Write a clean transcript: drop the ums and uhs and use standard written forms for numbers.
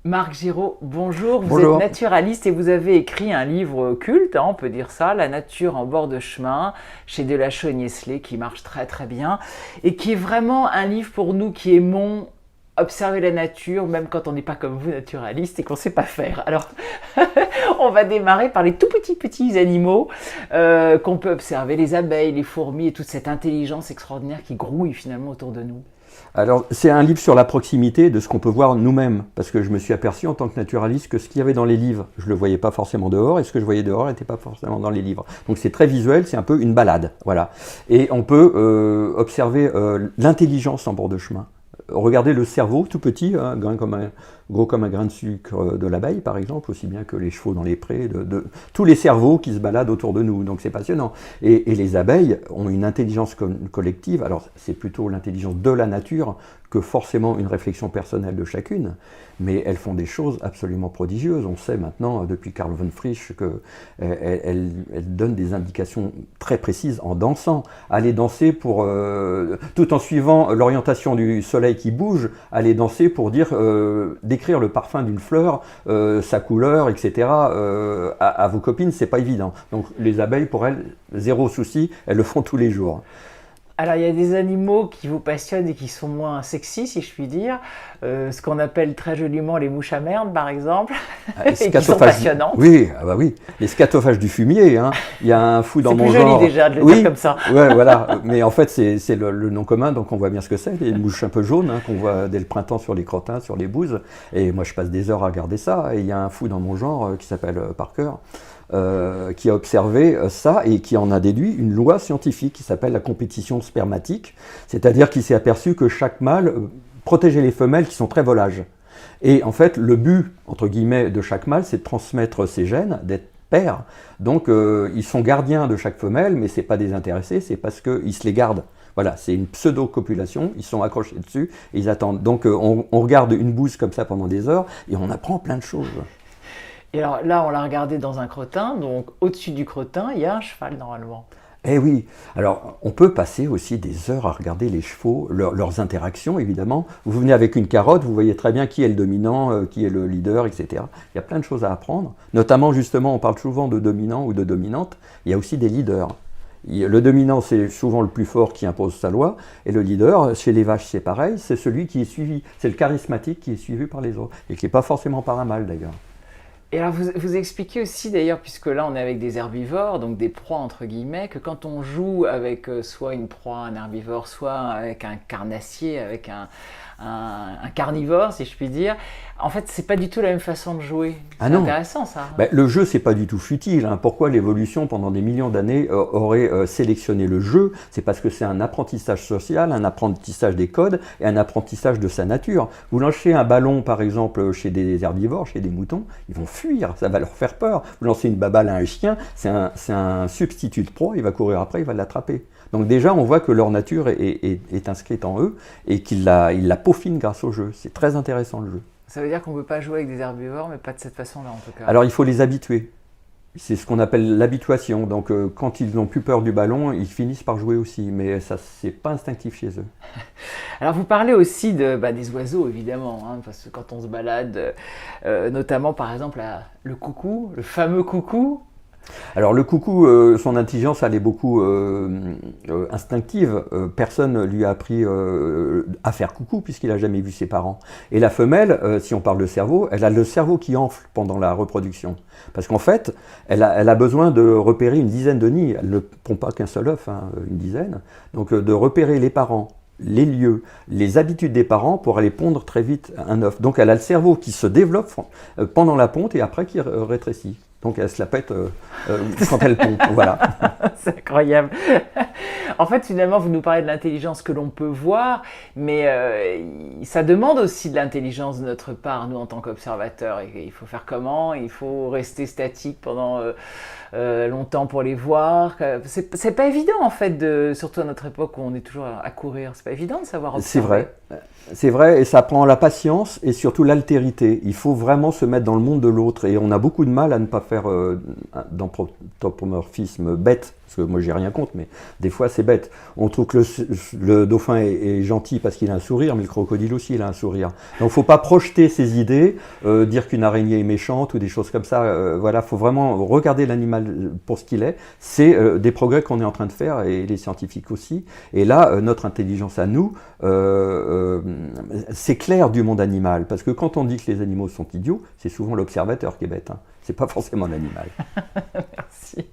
Marc Giraud, bonjour, vous êtes Bonjour. naturaliste et vous avez écrit un livre culte, on peut dire ça, La nature en bord de chemin, chez Delachaux-Niestlé, qui marche très très bien, et qui est vraiment un livre pour nous qui aimons observer la nature, même quand on n'est pas comme vous naturaliste et qu'on ne sait pas faire. Alors, on va démarrer par les tout petits animaux qu'on peut observer, les abeilles, les fourmis et toute cette intelligence extraordinaire qui grouille finalement autour de nous. Alors, c'est un livre sur la proximité de ce qu'on peut voir nous-mêmes, parce que je me suis aperçu en tant que naturaliste que ce qu'il y avait dans les livres, je ne le voyais pas forcément dehors, et ce que je voyais dehors n'était pas forcément dans les livres. Donc c'est très visuel, c'est un peu une balade, voilà. Et on peut observer l'intelligence en bord de chemin. Regardez le cerveau tout petit, hein, gros comme un grain de sucre de l'abeille par exemple, aussi bien que les chevaux dans les prés, tous les cerveaux qui se baladent autour de nous, donc c'est passionnant. Et les abeilles ont une intelligence collective, alors c'est plutôt l'intelligence de la nature que forcément une réflexion personnelle de chacune, mais elles font des choses absolument prodigieuses. On sait maintenant, depuis Karl von Frisch, qu'elles donnent des indications très précises en dansant. Aller danser pour, tout en suivant l'orientation du soleil qui bouge, aller danser pour décrire le parfum d'une fleur, sa couleur, etc. À vos copines, c'est pas évident. Donc les abeilles, pour elles, zéro souci, elles le font tous les jours. Alors, il y a des animaux qui vous passionnent et qui sont moins sexy, si je puis dire. Ce qu'on appelle très joliment les mouches à merde, par exemple, et qui sont passionnantes. Oui, ah bah oui, les scatophages du fumier. Hein. Il y a un fou dans mon genre. C'est plus joli déjà de le dire comme ça. Ouais, voilà. Mais en fait, c'est le nom commun, donc on voit bien ce que c'est. Les mouches un peu jaunes hein, qu'on voit dès le printemps sur les crottins, sur les bouses. Et moi, je passe des heures à regarder ça. Et il y a un fou dans mon genre qui s'appelle Parker. Qui a observé ça et qui en a déduit une loi scientifique qui s'appelle la compétition spermatique, c'est-à-dire qu'il s'est aperçu que chaque mâle protégeait les femelles qui sont très volages. Et en fait, le but, entre guillemets, de chaque mâle, c'est de transmettre ses gènes, d'être père. Donc, ils sont gardiens de chaque femelle, mais ce n'est pas désintéressé, c'est parce qu'ils se les gardent. Voilà, c'est une pseudo-copulation, ils sont accrochés dessus et ils attendent. Donc, on regarde une bouse comme ça pendant des heures et on apprend plein de choses. Et alors là, on l'a regardé dans un crottin, donc au-dessus du crottin, il y a un cheval normalement. Eh oui, alors on peut passer aussi des heures à regarder les chevaux, leurs interactions évidemment. Vous venez avec une carotte, vous voyez très bien qui est le dominant, qui est le leader, etc. Il y a plein de choses à apprendre, notamment justement on parle souvent de dominant ou de dominante, il y a aussi des leaders. Le dominant, c'est souvent le plus fort qui impose sa loi, et le leader, chez les vaches, c'est pareil, c'est celui qui est suivi, c'est le charismatique qui est suivi par les autres, et qui n'est pas forcément par un mâle d'ailleurs. Et alors vous expliquez aussi d'ailleurs, puisque là on est avec des herbivores, donc des proies entre guillemets, que quand on joue avec soit une proie, un herbivore, soit avec un carnassier, avec un carnivore si je puis dire, en fait c'est pas du tout la même façon de jouer. Ah C'est non. intéressant ça. Ben, le jeu, c'est pas du tout futile. Hein. Pourquoi l'évolution, pendant des millions d'années, aurait sélectionné le jeu? C'est parce que c'est un apprentissage social, un apprentissage des codes et un apprentissage de sa nature. Vous lancez un ballon, par exemple, chez des herbivores, chez des moutons, ils vont fuir, ça va leur faire peur. Vous lancez une baballe à un chien, c'est un substitut de proie, il va courir après, il va l'attraper. Donc déjà, on voit que leur nature est inscrite en eux et qu'ils la peaufinent grâce au jeu. C'est très intéressant le jeu. Ça veut dire qu'on ne peut pas jouer avec des herbivores, mais pas de cette façon-là en tout cas. Alors il faut les habituer. C'est ce qu'on appelle l'habituation. Donc quand ils n'ont plus peur du ballon, ils finissent par jouer aussi. Mais ça, c'est pas instinctif chez eux. Alors vous parlez aussi des oiseaux évidemment, hein, parce que quand on se balade, notamment par exemple le coucou, le fameux coucou. Alors le coucou, son intelligence, elle est beaucoup instinctive. Personne lui a appris à faire coucou puisqu'il n'a jamais vu ses parents. Et la femelle, si on parle de cerveau, elle a le cerveau qui enfle pendant la reproduction. Parce qu'en fait, elle a besoin de repérer une dizaine de nids. Elle ne pond pas qu'un seul œuf, hein, une dizaine. Donc de repérer les parents, les lieux, les habitudes des parents pour aller pondre très vite un œuf. Donc elle a le cerveau qui se développe pendant la ponte et après qui rétrécit. Donc elle se la pète quand elle pond. Voilà. C'est incroyable. En fait, finalement, vous nous parlez de l'intelligence que l'on peut voir, mais ça demande aussi de l'intelligence de notre part, nous, en tant qu'observateurs. Il faut faire comment? Il faut rester statique pendant longtemps pour les voir. C'est pas évident, en fait, surtout à notre époque où on est toujours à courir. C'est pas évident de savoir observer. C'est vrai. C'est vrai, et ça prend la patience et surtout l'altérité. Il faut vraiment se mettre dans le monde de l'autre. Et on a beaucoup de mal à ne pas faire d'anthropomorphisme bête parce que moi j'ai rien contre, mais des fois c'est bête. On trouve que le dauphin est gentil parce qu'il a un sourire, mais le crocodile aussi il a un sourire. Donc il ne faut pas projeter ses idées, dire qu'une araignée est méchante ou des choses comme ça. Voilà, il faut vraiment regarder l'animal pour ce qu'il est. C'est des progrès qu'on est en train de faire, et les scientifiques aussi. Et là, notre intelligence à nous, c'est clair du monde animal, parce que quand on dit que les animaux sont idiots, c'est souvent l'observateur qui est bête, hein. C'est pas forcément l'animal. Merci.